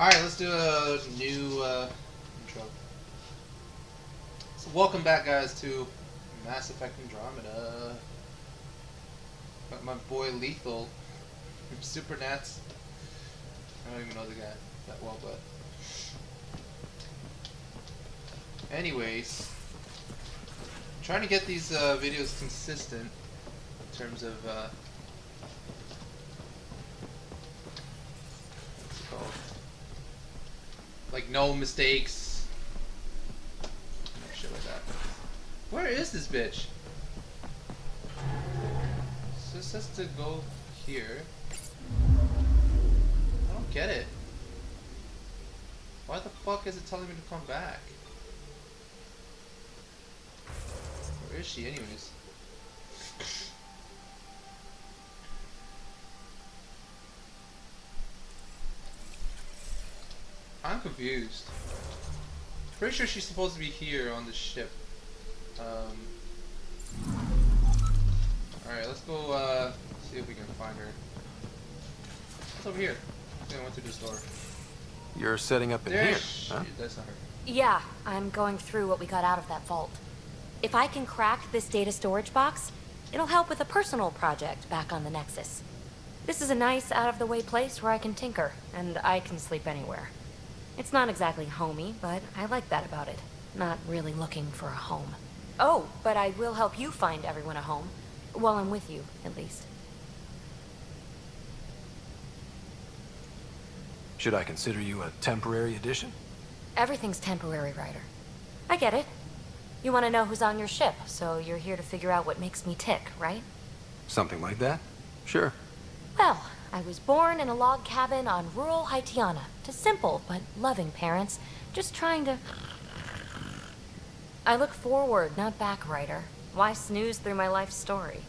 Alright, let's do a new intro. So welcome back, guys, to Mass Effect Andromeda. Got my boy Lethal from Supernats. I don't even know the guy that well, but... Anyways, trying to get these videos consistent in terms of... what's it called? Like, no mistakes. Shit like that. Where is this bitch? So it says to go here. I don't get it. Why the fuck is it telling me to come back? Where is she anyways? I'm confused. Pretty sure she's supposed to be here on the ship. Alright, let's go see if we can find her. What's over here? I think I went through this door. You're setting up in here, huh? That's not her. Yeah, I'm going through what we got out of that vault. If I can crack this data storage box, it'll help with a personal project back on the Nexus. This is a nice, out-of-the-way place where I can tinker, and I can sleep anywhere. It's not exactly homey, but I like that about it. Not really looking for a home. Oh, but I will help you find everyone a home. While I'm with you, at least. Should I consider you a temporary addition? Everything's temporary, Ryder. I get it. You want to know who's on your ship, so you're here to figure out what makes me tick, right? Something like that? Sure. Well, I was born in a log cabin on rural Haitiana to simple but loving parents, just trying to... I look forward, not back, Ryder. Why snooze through my life story?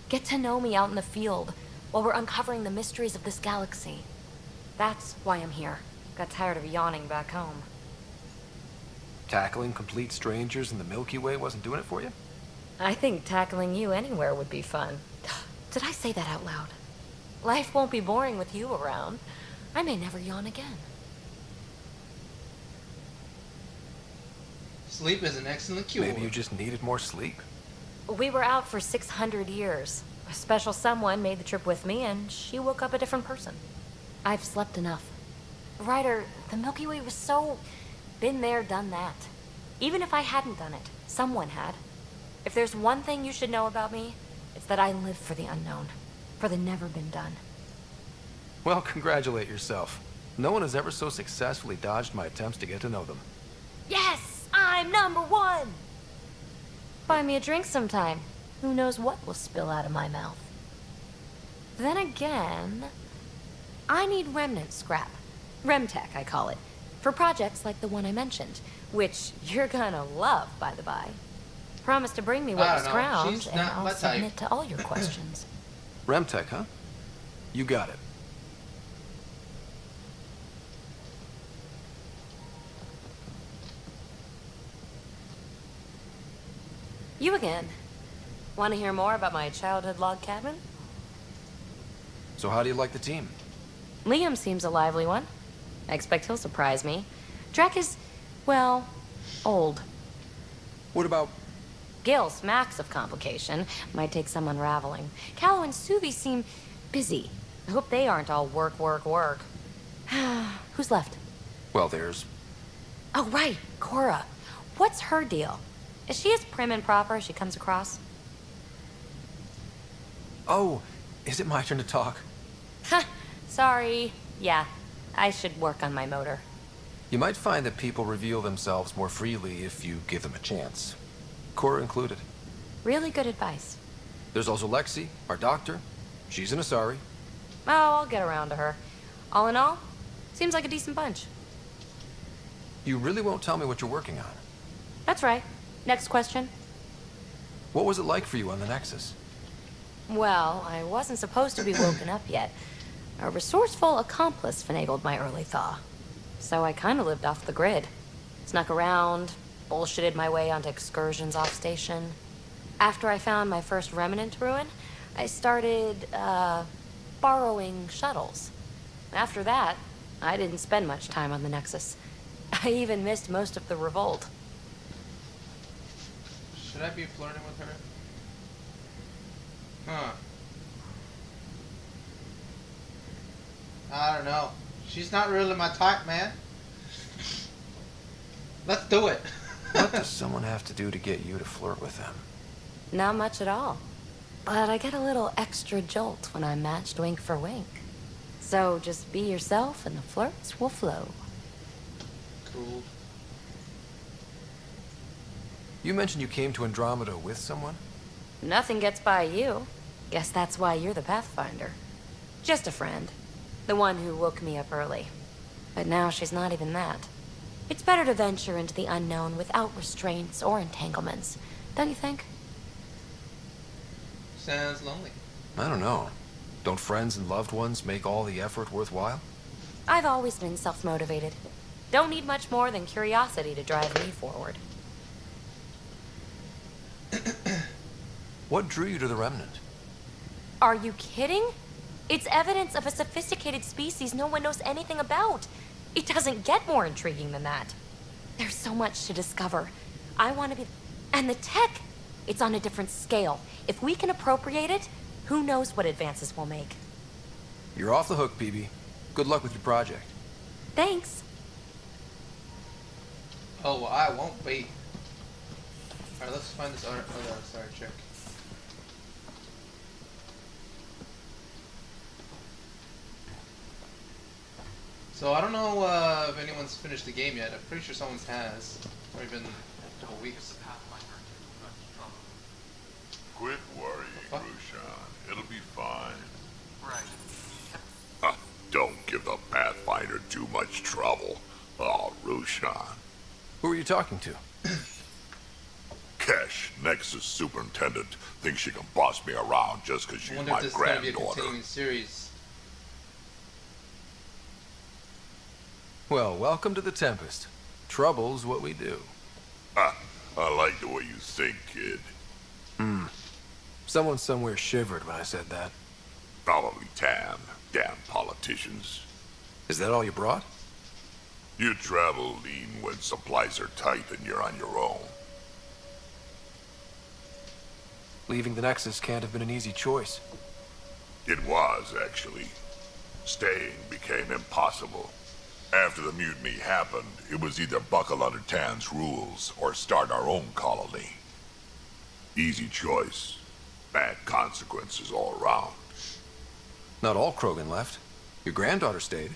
Get to know me out in the field while we're uncovering the mysteries of this galaxy. That's why I'm here. Got tired of yawning back home. Tackling complete strangers in the Milky Way wasn't doing it for you? I think tackling you anywhere would be fun. Did I say that out loud? Life won't be boring with you around. I may never yawn again. Sleep is an excellent cure. Maybe you just needed more sleep. We were out for 600 years. A special someone made the trip with me, and she woke up a different person. I've slept enough. Ryder, the Milky Way was so... been there, done that. Even if I hadn't done it, someone had. If there's one thing you should know about me, it's that I live for the unknown. For the never been done. Well, congratulate yourself. No one has ever so successfully dodged my attempts to get to know them. Yes! I'm #1! Buy me a drink sometime. Who knows what will spill out of my mouth. Then again... I need remnant scrap. Remtech, I call it. For projects like the one I mentioned. Which you're gonna love, by the by. Promise to bring me what you scrounge, and I'll submit to all your questions. Remtech, huh? You got it. You again. Want to hear more about my childhood log cabin? So how do you like the team? Liam seems a lively one. I expect he'll surprise me. Drek is, well, old. What about... Gil smacks of complication. Might take some unraveling. Callow and Suvi seem busy. I hope they aren't all work, work, work. Who's left? Well, there's... Oh, right, Cora. What's her deal? Is she as prim and proper as she comes across? Oh, is it my turn to talk? Ha! Sorry. Yeah, I should work on my motor. You might find that people reveal themselves more freely if you give them a chance. Cora included. Really good advice. There's also Lexi, our doctor. She's an Asari. Oh, I'll get around to her. All in all, seems like a decent bunch. You really won't tell me what you're working on? That's right. Next question. What was it like for you on the Nexus? Well, I wasn't supposed to be woken up yet. A resourceful accomplice finagled my early thaw. So I kind of lived off the grid. Snuck around, bullshitted my way onto excursions off station. After I found my first remnant ruin, I started, borrowing shuttles. After that, I didn't spend much time on the Nexus. I even missed most of the revolt. Should I be flirting with her? Huh. I don't know. She's not really my type, man. Let's do it. What does someone have to do to get you to flirt with them? Not much at all. But I get a little extra jolt when I'm matched wink for wink. So just be yourself and the flirts will flow. Cool. You mentioned you came to Andromeda with someone? Nothing gets by you. Guess that's why you're the Pathfinder. Just a friend. The one who woke me up early. But now she's not even that. It's better to venture into the unknown without restraints or entanglements, don't you think? Sounds lonely. I don't know. Don't friends and loved ones make all the effort worthwhile? I've always been self-motivated. Don't need much more than curiosity to drive me forward. What drew you to the Remnant? Are you kidding? It's evidence of a sophisticated species no one knows anything about. It doesn't get more intriguing than that. There's so much to discover. I want to be... And the tech! It's on a different scale. If we can appropriate it, who knows what advances we'll make. You're off the hook, PB. Good luck with your project. Thanks. Oh, well, I won't wait. Alright, let's find this other star chick. So I don't know if anyone's finished the game yet. I'm pretty sure someone has. It's already been a couple weeks. Quit worrying, Rushan. It'll be fine. Right. Don't give the Pathfinder too much trouble. Oh, Rushan. Who are you talking to? Kesh, Nexus Superintendent, thinks she can boss me around just because I she's wonder if my this is going to be a granddaughter. continuing series. Well, welcome to the Tempest. Trouble's what we do. I like the way you think, kid. Someone somewhere shivered when I said that. Probably Tam. Damn politicians. Is that all you brought? You travel lean when supplies are tight and you're on your own. Leaving the Nexus can't have been an easy choice. It was, actually. Staying became impossible. After the mutiny happened, it was either buckle under Tan's rules or start our own colony. Easy choice. Bad consequences all around. Not all Krogan left. Your granddaughter stayed.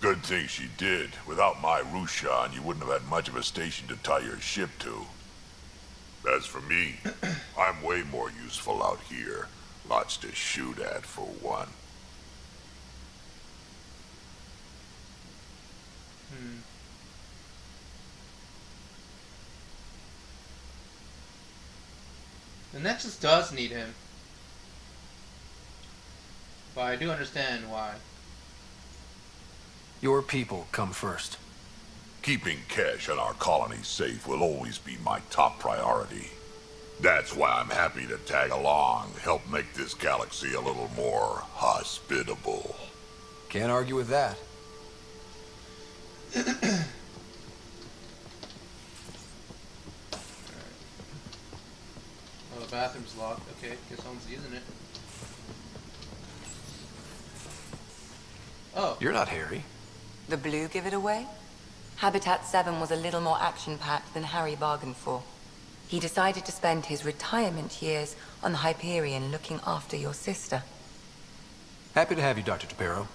Good thing she did. Without my Rushan, you wouldn't have had much of a station to tie your ship to. As for me, I'm way more useful out here. Lots to shoot at, for one. The Nexus does need him. But I do understand why. Your people come first. Keeping Kesh and our colony safe will always be my top priority. That's why I'm happy to tag along, help make this galaxy a little more hospitable. Can't argue with that. Oh, the bathroom's locked. Okay, guess someone's using it. Oh. You're not Harry. The blue give it away? Habitat 7 was a little more action-packed than Harry bargained for. He decided to spend his retirement years on the Hyperion looking after your sister. Happy to have you, Dr. Tapero.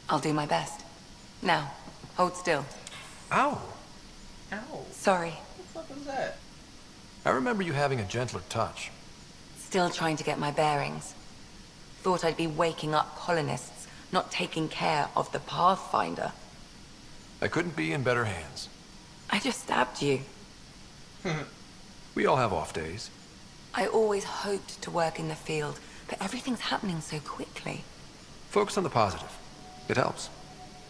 I'll do my best. Now, hold still. Ow! Ow. Sorry. What the fuck was that? I remember you having a gentler touch. Still trying to get my bearings. Thought I'd be waking up colonists, not taking care of the Pathfinder. I couldn't be in better hands. I just stabbed you. We all have off days. I always hoped to work in the field, but everything's happening so quickly. Focus on the positive. It helps.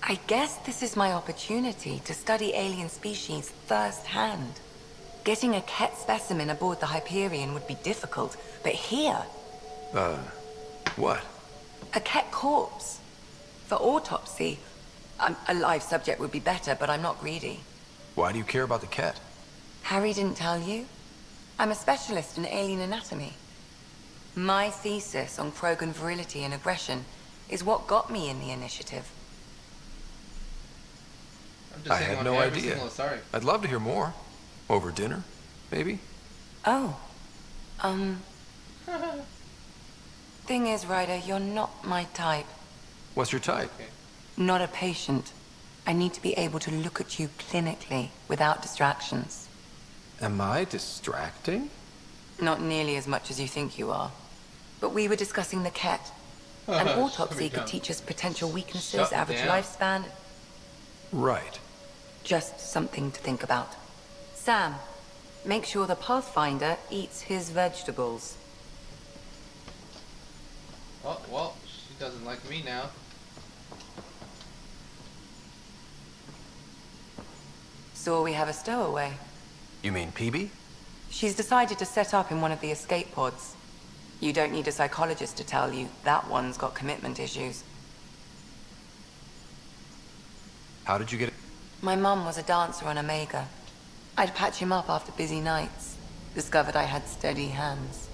I guess this is my opportunity to study alien species firsthand. Getting a Ket specimen aboard the Hyperion would be difficult, but here, What? a Ket corpse. For autopsy, A live subject would be better, but I'm not greedy. Why do you care about the cat? Harry didn't tell you? I'm a specialist in alien anatomy. My thesis on Krogan virility and aggression is what got me in the initiative. I'm just I saying had on no every idea. single- Sorry. I'd love to hear more. Over dinner, maybe? Oh. Thing is, Ryder, you're not my type. What's your type? Okay. Not a patient. I need to be able to look at you clinically without distractions. Am I distracting? Not nearly as much as you think you are. But we were discussing the cat. An Shut me autopsy could down. teach us potential weaknesses, Shut average down. lifespan. Right. Just something to think about. Sam, make sure the Pathfinder eats his vegetables. Oh, well, she doesn't like me now. So we have a stowaway. You mean PB? She's decided to set up in one of the escape pods. You don't need a psychologist to tell you that one's got commitment issues. How did you get it? My mum was a dancer on Omega. I'd patch him up after busy nights. Discovered I had steady hands.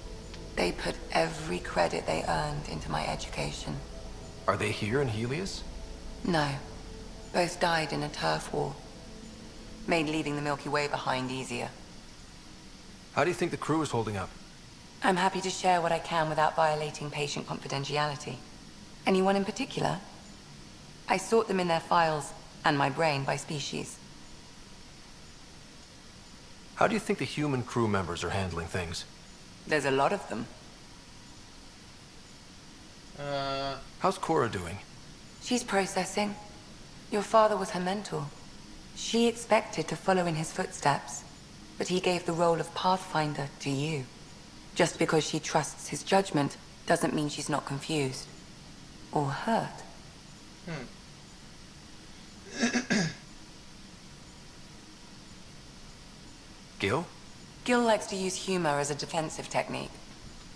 They put every credit they earned into my education. Are they here in Helios? No. Both died in a turf war. Made leaving the Milky Way behind easier. How do you think the crew is holding up? I'm happy to share what I can without violating patient confidentiality. Anyone in particular? I sort them in their files and my brain by species. How do you think the human crew members are handling things? There's a lot of them. How's Cora doing? She's processing. Your father was her mentor. She expected to follow in his footsteps, but he gave the role of Pathfinder to you. Just because she trusts his judgment doesn't mean she's not confused. Or hurt. Gil? Gil likes to use humor as a defensive technique.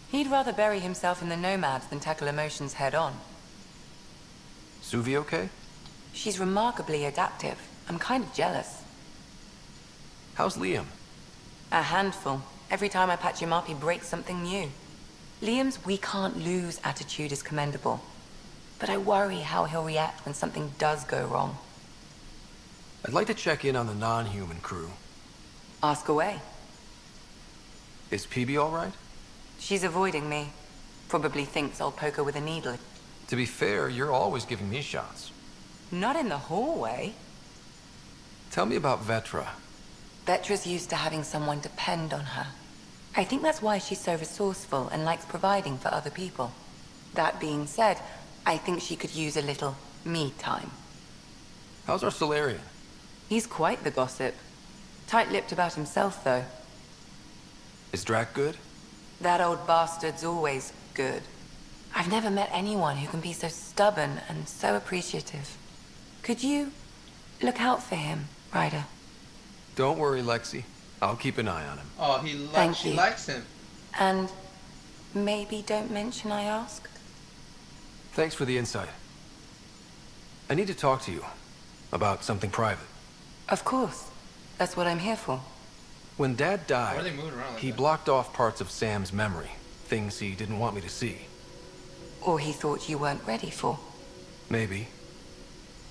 He'd rather bury himself in the Nomads than tackle emotions head-on. Suvi okay? She's remarkably adaptive. I'm kind of jealous. How's Liam? A handful. Every time I patch him up, he breaks something new. Liam's "we can't lose" attitude is commendable. But I worry how he'll react when something does go wrong. I'd like to check in on the non-human crew. Ask away. Is PB all right? She's avoiding me. Probably thinks I'll poke her with a needle. To be fair, you're always giving me shots. Not in the hallway. Tell me about Vetra. Vetra's used to having someone depend on her. I think that's why she's so resourceful and likes providing for other people. That being said, I think she could use a little me time. How's our Solarian? He's quite the gossip. Tight-lipped about himself, though. Is Drac good? That old bastard's always good. I've never met anyone who can be so stubborn and so appreciative. Could you look out for him, Ryder? Don't worry, Lexi. I'll keep an eye on him. Oh, Thank she you. likes him. And maybe don't mention I asked? Thanks for the insight. I need to talk to you about something private. Of course. That's what I'm here for. When Dad Why died, are they moving around like he that? blocked off parts of Sam's memory, things he didn't want me to see. Or he thought you weren't ready for. Maybe.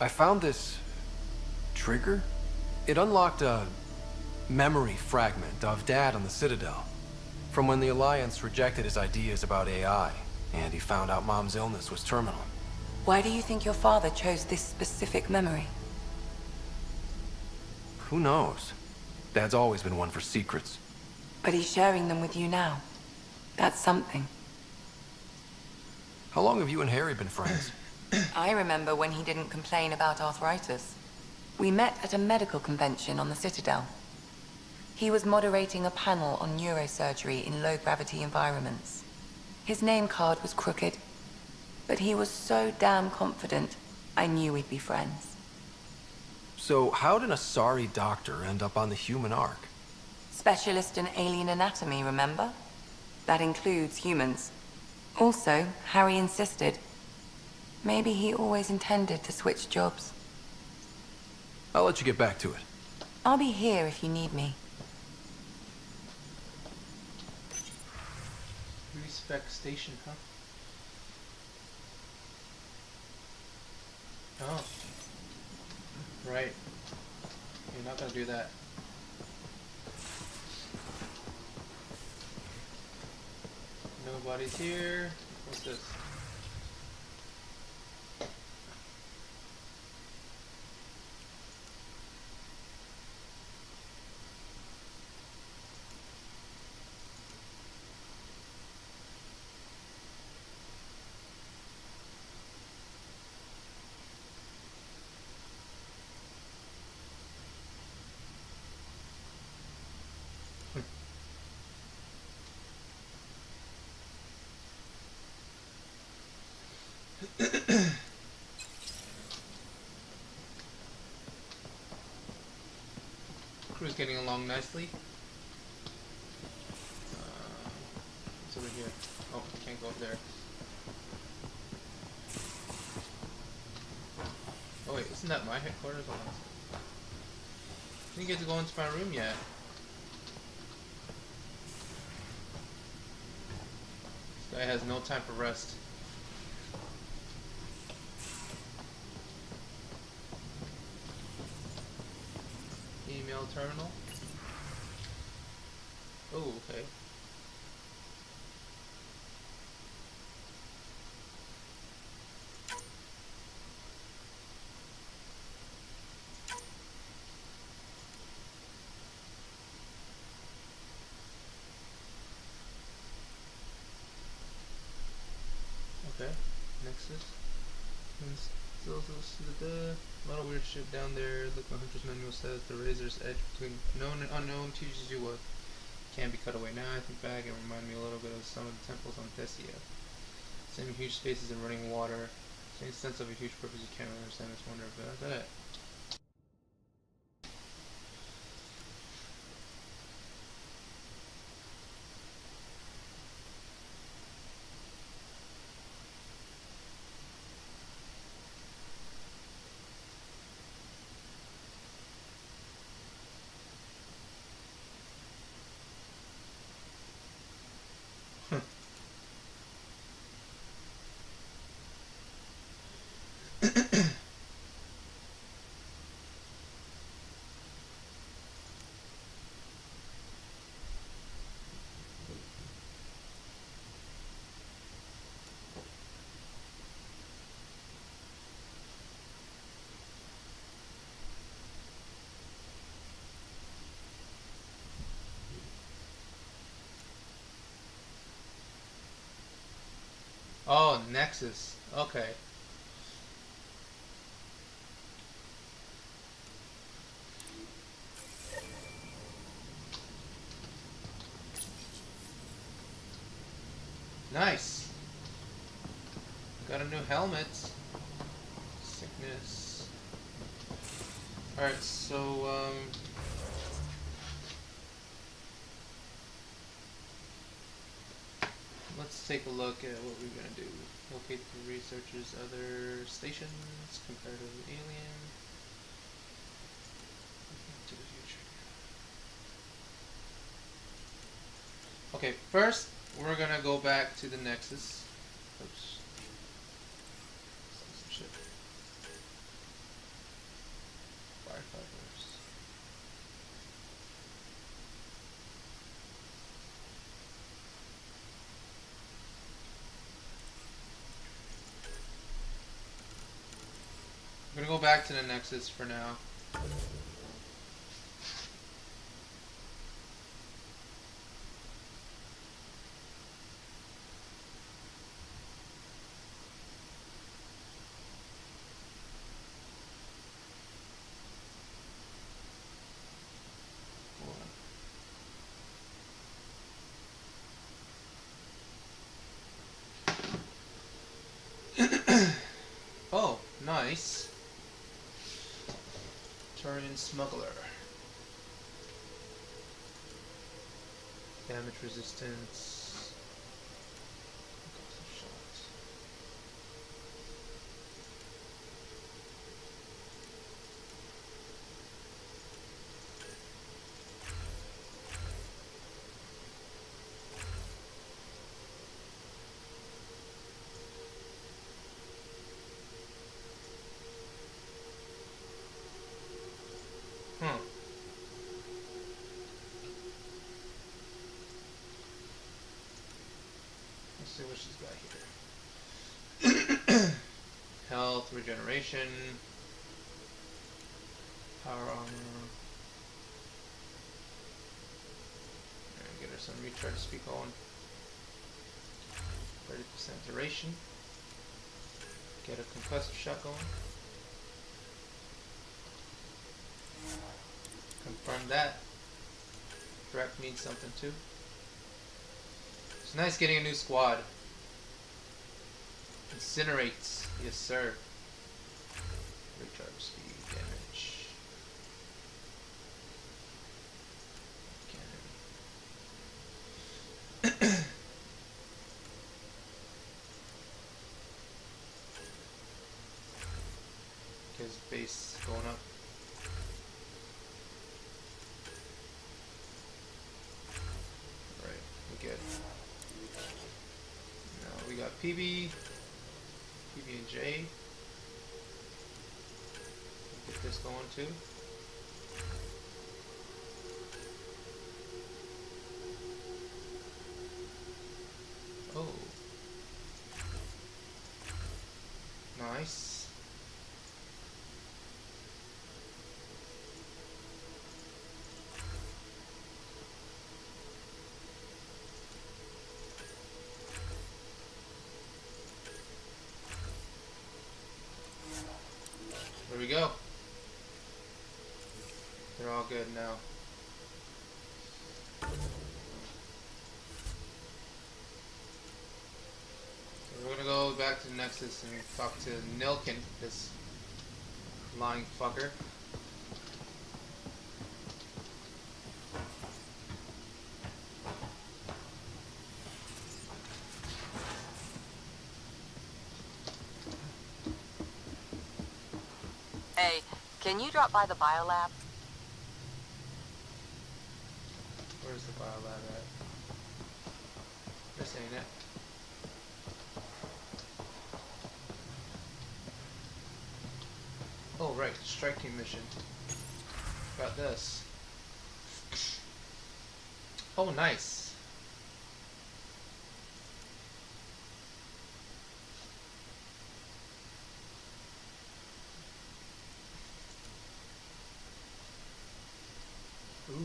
I found this trigger. It unlocked a memory fragment of Dad on the Citadel, from when the Alliance rejected his ideas about AI, and he found out Mom's illness was terminal. Why do you think your father chose this specific memory? Who knows? Dad's always been one for secrets. But he's sharing them with you now. That's something. How long have you and Harry been friends? I remember when he didn't complain about arthritis. We met at a medical convention on the Citadel. He was moderating a panel on neurosurgery in low-gravity environments. His name card was crooked, but he was so damn confident, I knew we'd be friends. So how did a sorry doctor end up on the human ark? Specialist in alien anatomy, remember? That includes humans. Also, Harry insisted. Maybe he always intended to switch jobs. I'll let you get back to it. I'll be here if you need me. Respec station, huh? Oh. Right. You're not gonna do that. Nobody's here. What's this? Crew's getting along nicely. What's over here? Oh, can't go up there. Oh wait, isn't that my headquarters? Hold on. Didn't get to go into my room yet. This guy has no time for rest. Email terminal. Oh, okay. Okay. Nexus. A lot of weird shit down there. Look, my hunter's manual says the razor's edge between known and unknown teaches you what can be cut away. Now I think back and remind me a little bit of some of the temples on Thessia. Same huge spaces and running water. Same sense of a huge purpose you can't really understand this wonder, but that's it. Oh, Nexus. Okay. Nice. Got a new helmet. Sickness. Alright, so, let's take a look at what we're gonna do. Locate the researchers' other stations, comparative alien. To the future. Okay, first we're gonna go back to the Nexus. Oops. Some shit. Firefighters. I'm gonna go back to the Nexus for now. Oh, nice. Turian smuggler. Damage resistance. Shots. Huh. Let's see what she's got here. Health, regeneration, power armor. And get her some recharge speed going. 30% duration. Get a concussive shot going. Confirm that. Direct means something too. It's nice getting a new squad. Incinerates. Yes, sir. Recharge speed, damage. Cannon. His base going up. Right, we good. Now we got PB and J. Get this going too. Oh. Nice. There we go. They're all good now. So we're gonna go back to the Nexus and talk to Nilkin, this lying fucker. Hey, can you drop by the biolab? Where's the biolab at? This ain't it. Oh right, strike team mission. Got this. Oh nice. Ooh.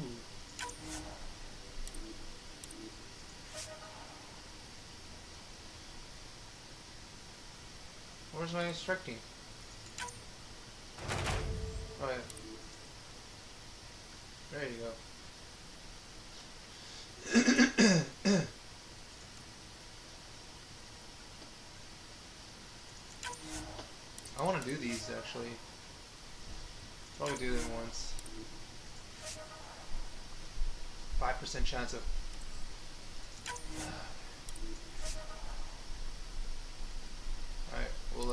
Where's my strike team? Oh yeah. There you go. I want to do these actually. Probably do them once. 5% chance of. Alright, we'll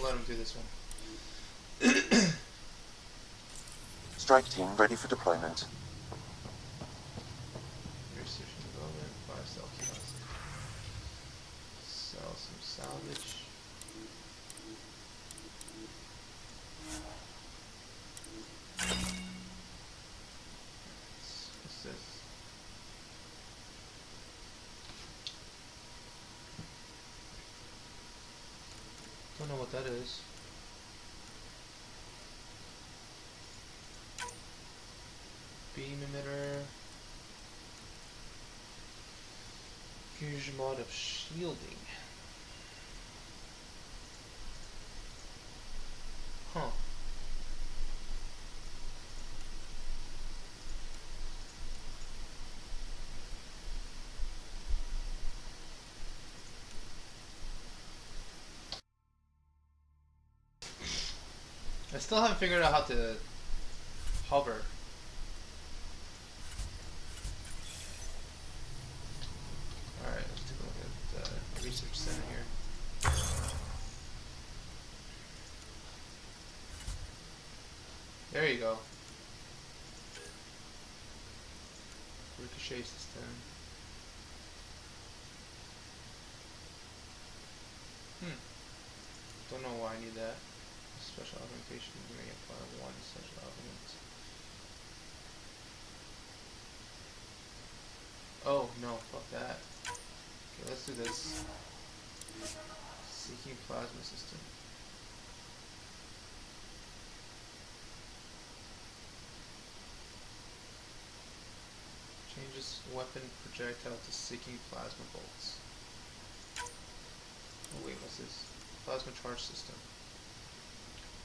let him do this one. Strike team ready for deployment. Research and development, buy, sell, sell some salvage. What's this? Don't know what that is. Beam emitter. Fusion mod of shielding. Huh. I still haven't figured out how to hover. Alright, let's take a look at the research center here. There you go. Ricochet system. Don't know why I need that. Special augmentation, you may apply one special augment. Oh, no, fuck that. Okay, let's do this. Seeking plasma system. Changes weapon projectile to seeking plasma bolts. Oh wait, what's this? Plasma charge system.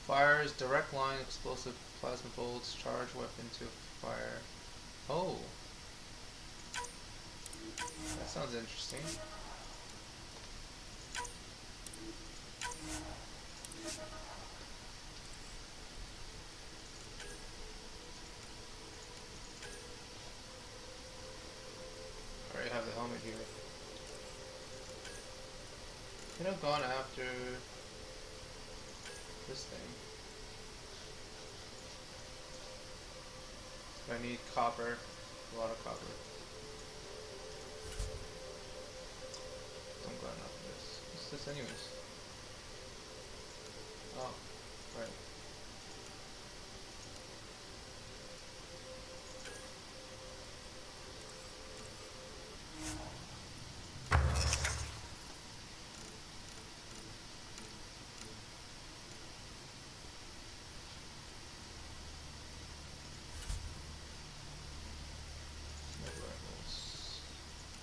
Fires direct line explosive plasma bolts. Charge weapon to fire. Oh. That sounds interesting. I already have the helmet here. Could have gone after this thing. I need copper. A lot of copper. Don't got enough of this. What's this anyways? Oh, right.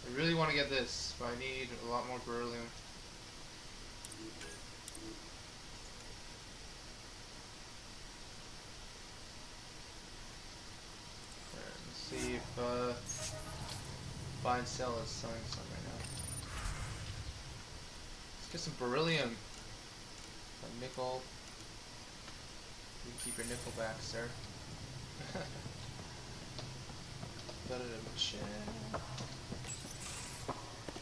I really want to get this, but I need a lot more beryllium. Alright, let's see if buy and sell is selling some right now. Let's get some beryllium. A nickel. You can keep your nickel back, sir. Got it in my chin.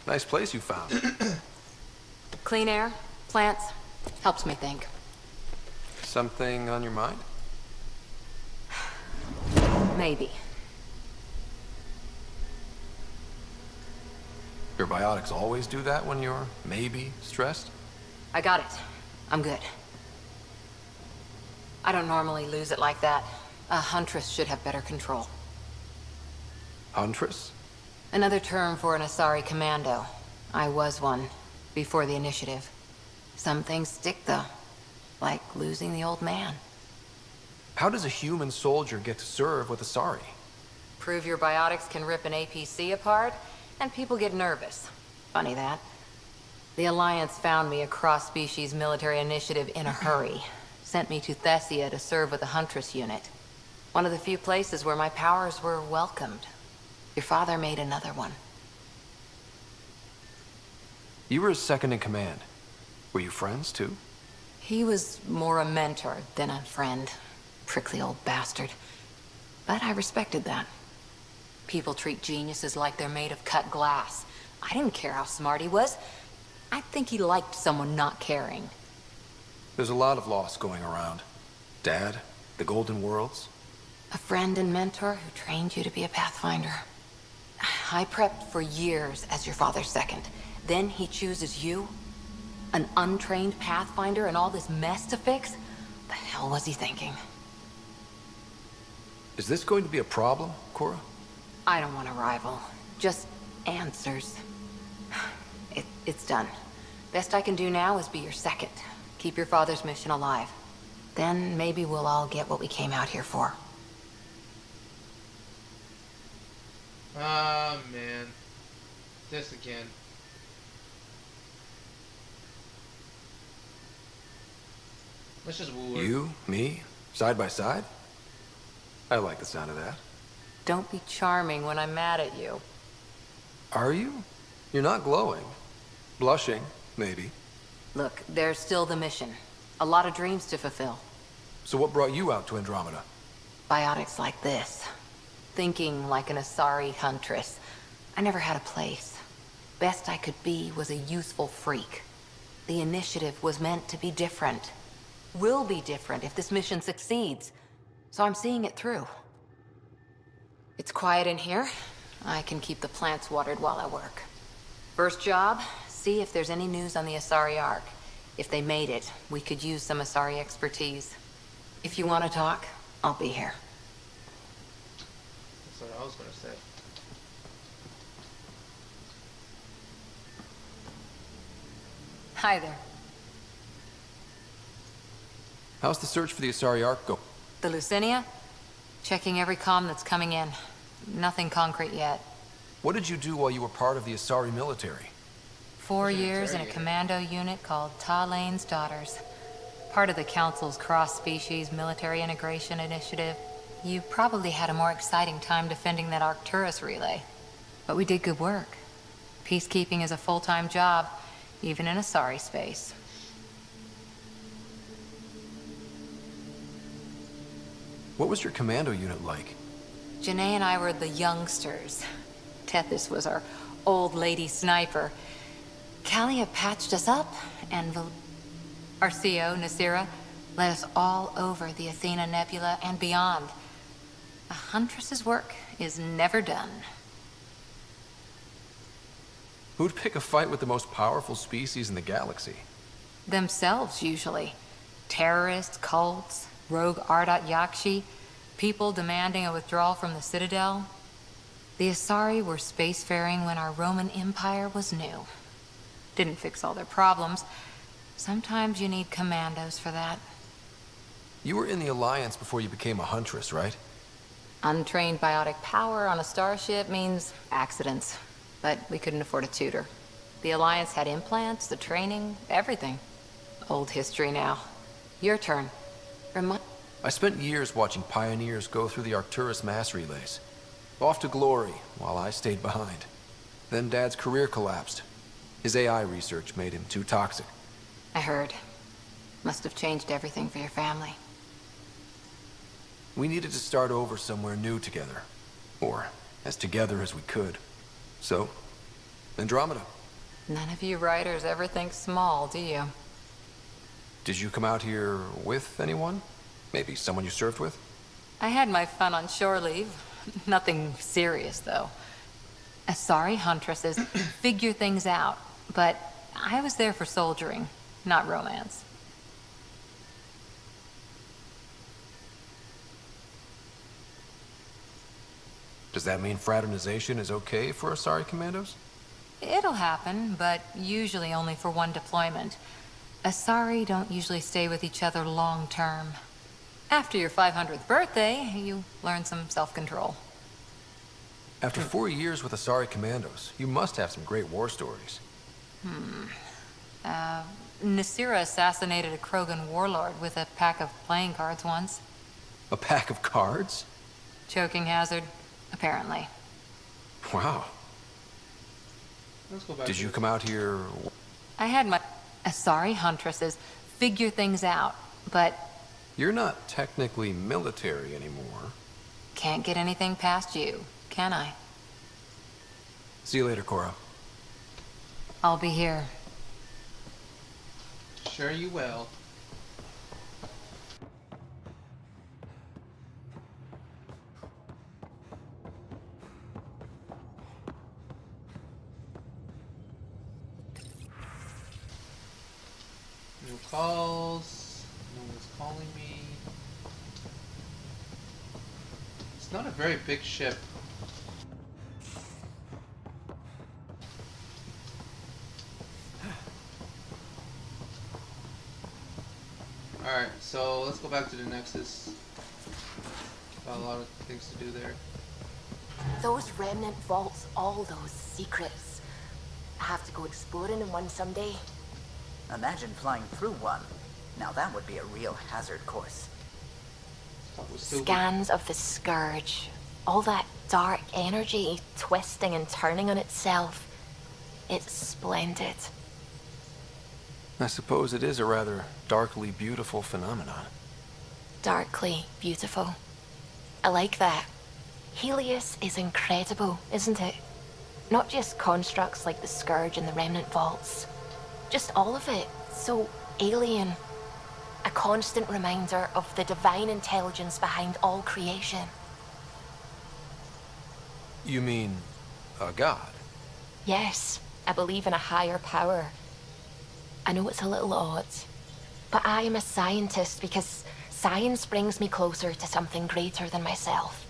Nice place you found. Clean air, plants, helps me think. Something on your mind? Maybe. Your biotics always do that when you're maybe stressed? I got it. I'm good. I don't normally lose it like that. A huntress should have better control. Huntress? Another term for an Asari commando. I was one, before the initiative. Some things stick, though. Like losing the old man. How does a human soldier get to serve with Asari? Prove your biotics can rip an APC apart, and people get nervous. Funny that. The Alliance found me a cross-species military initiative in a hurry. Sent me to Thessia to serve with the Huntress unit. One of the few places where my powers were welcomed. Your father made another one. You were his second in command. Were you friends, too? He was more a mentor than a friend. Prickly old bastard. But I respected that. People treat geniuses like they're made of cut glass. I didn't care how smart he was. I think he liked someone not caring. There's a lot of loss going around. Dad, the Golden Worlds. A friend and mentor who trained you to be a Pathfinder. I prepped for years as your father's second. Then he chooses you? An untrained Pathfinder and all this mess to fix? The hell was he thinking? Is this going to be a problem, Cora? I don't want a rival. Just answers. It's done. Best I can do now is be your second. Keep your father's mission alive. Then maybe we'll all get what we came out here for. Ah, man. This again. Let's just woo her. You, me, side by side? I like the sound of that. Don't be charming when I'm mad at you. Are you? You're not glowing. Blushing, maybe. Look, there's still the mission. A lot of dreams to fulfill. So what brought you out to Andromeda? Biotics like this. Thinking like an Asari huntress. I never had a place. Best I could be was a useful freak. The initiative was meant to be different. Will be different if this mission succeeds. So I'm seeing it through. It's quiet in here. I can keep the plants watered while I work. First job, see if there's any news on the Asari Ark. If they made it, we could use some Asari expertise. If you want to talk, I'll be here. That's what I was gonna say. Hi there. How's the search for the Asari Ark go? The Lucinia? Checking every comm that's coming in. Nothing concrete yet. What did you do while you were part of the Asari military? 4 What's an years in a interrogator? commando unit called Talane's Daughters. Part of the Council's cross-species military integration initiative. You probably had a more exciting time defending that Arcturus relay. But we did good work. Peacekeeping is a full-time job, even in Asari space. What was your commando unit like? Janae and I were the youngsters. Tethys was our old lady sniper. Kalia patched us up, and our CO, Nasira, led us all over the Athena Nebula and beyond. A huntress's work is never done. Who'd pick a fight with the most powerful species in the galaxy? Themselves, usually. Terrorists, cults, rogue Ardat Yakshi, people demanding a withdrawal from the Citadel. The Asari were spacefaring when our Roman Empire was new. Didn't fix all their problems. Sometimes you need commandos for that. You were in the Alliance before you became a huntress, right? Untrained biotic power on a starship means accidents. But we couldn't afford a tutor. The Alliance had implants, the training, everything. Old history now. Your turn. I spent years watching pioneers go through the Arcturus mass relays. Off to glory, while I stayed behind. Then Dad's career collapsed. His AI research made him too toxic. I heard. Must have changed everything for your family. We needed to start over somewhere new together. Or as together as we could. So, Andromeda. None of you writers ever think small, do you? Did you come out here with anyone? Maybe someone you served with? I had my fun on shore leave. Nothing serious, though. Asari huntresses figure things out, but I was there for soldiering, not romance. Does that mean fraternization is okay for Asari commandos? It'll happen, but usually only for one deployment. Asari don't usually stay with each other long term. After your 500th birthday, you learn some self-control. After 4 years with Asari commandos, you must have some great war stories. Nasira assassinated a Krogan warlord with a pack of playing cards once. A pack of cards? Choking hazard, apparently. Wow. Let's go back. Did to you this. come out here? I had my Asari huntresses figure things out, but You're not technically military anymore. can't get anything past you, can I? See you later, Cora. I'll be here. Sure you will. No calls. No one's calling me. It's not a very big ship. Alright, so let's go back to the Nexus. Got a lot of things to do there. Those remnant vaults, all those secrets. I have to go exploring in one someday. Imagine flying through one. Now that would be a real hazard course. Talk with Sylvie. Scans of the Scourge. All that dark energy twisting and turning on itself. It's splendid. I suppose it is a rather darkly beautiful phenomenon. Darkly beautiful. I like that. Helios is incredible, isn't it? Not just constructs like the Scourge and the Remnant Vaults. Just all of it. So alien. A constant reminder of the divine intelligence behind all creation. You mean a god? Yes, I believe in a higher power. I know it's a little odd, but I am a scientist because science brings me closer to something greater than myself.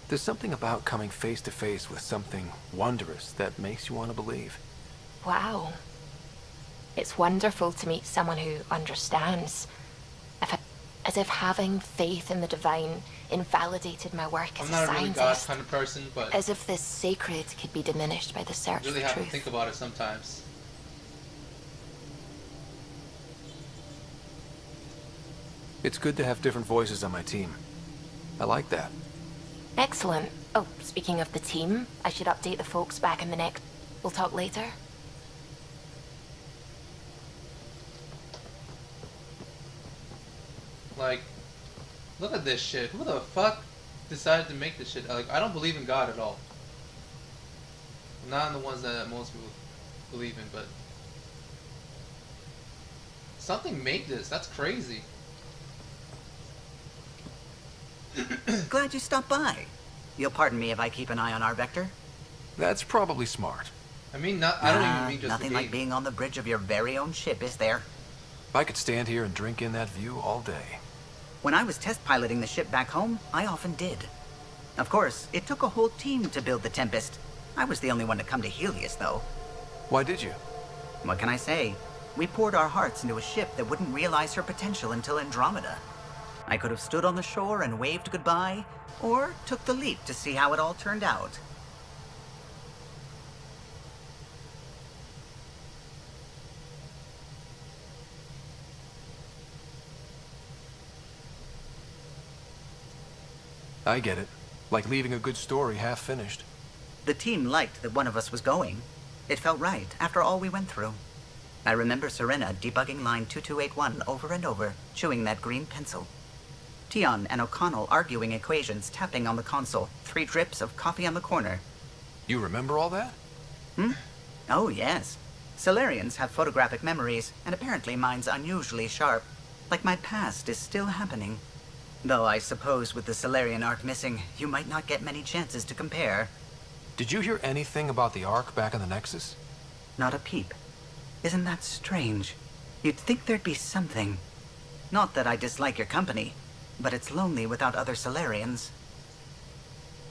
There's something about coming face to face with something wondrous that makes you want to believe. Wow. It's wonderful to meet someone who understands. As if having faith in the divine invalidated my work as I'm a not a really God scientist. kind of person, but As if this sacred could be diminished by the I search really for have to truth. think about it sometimes. It's good to have different voices on my team. I like that. Excellent. Oh, speaking of the team, I should update the folks back in the next... We'll talk later. Like, look at this shit. Who the fuck decided to make this shit? Like, I don't believe in God at all. Not in the ones that most people believe in, but something made this. That's crazy. Glad you stopped by. You'll pardon me if I keep an eye on our vector. That's probably smart. I mean, not. I don't even mean just nothing the like game. being on the bridge of your very own ship, is there? I could stand here and drink in that view all day. When I was test piloting the ship back home, I often did. Of course, it took a whole team to build the Tempest. I was the only one to come to Helios, though. Why did you? What can I say? We poured our hearts into a ship that wouldn't realize her potential until Andromeda. I could have stood on the shore and waved goodbye, or took the leap to see how it all turned out. I get it. Like leaving a good story half finished. The team liked that one of us was going. It felt right after all we went through. I remember Serena debugging line 2281 over and over, chewing that green pencil. Tion and O'Connell arguing equations, tapping on the console, 3 drips of coffee on the corner. You remember all that? Oh, yes. Solarians have photographic memories, and apparently mine's unusually sharp. Like my past is still happening. Though I suppose with the Solarian arc missing, you might not get many chances to compare. Did you hear anything about the Ark back in the Nexus? Not a peep. Isn't that strange? You'd think there'd be something. Not that I dislike your company, but it's lonely without other Solarians.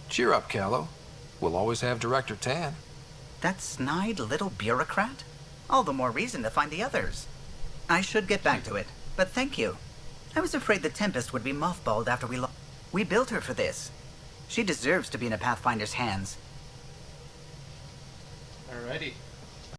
Cheer up, Callow. We'll always have Director Tan. That snide little bureaucrat? All the more reason to find the others. I should get back to it, but thank you. I was afraid the Tempest would be mothballed after we built her for this. She deserves to be in a Pathfinder's hands. Alrighty.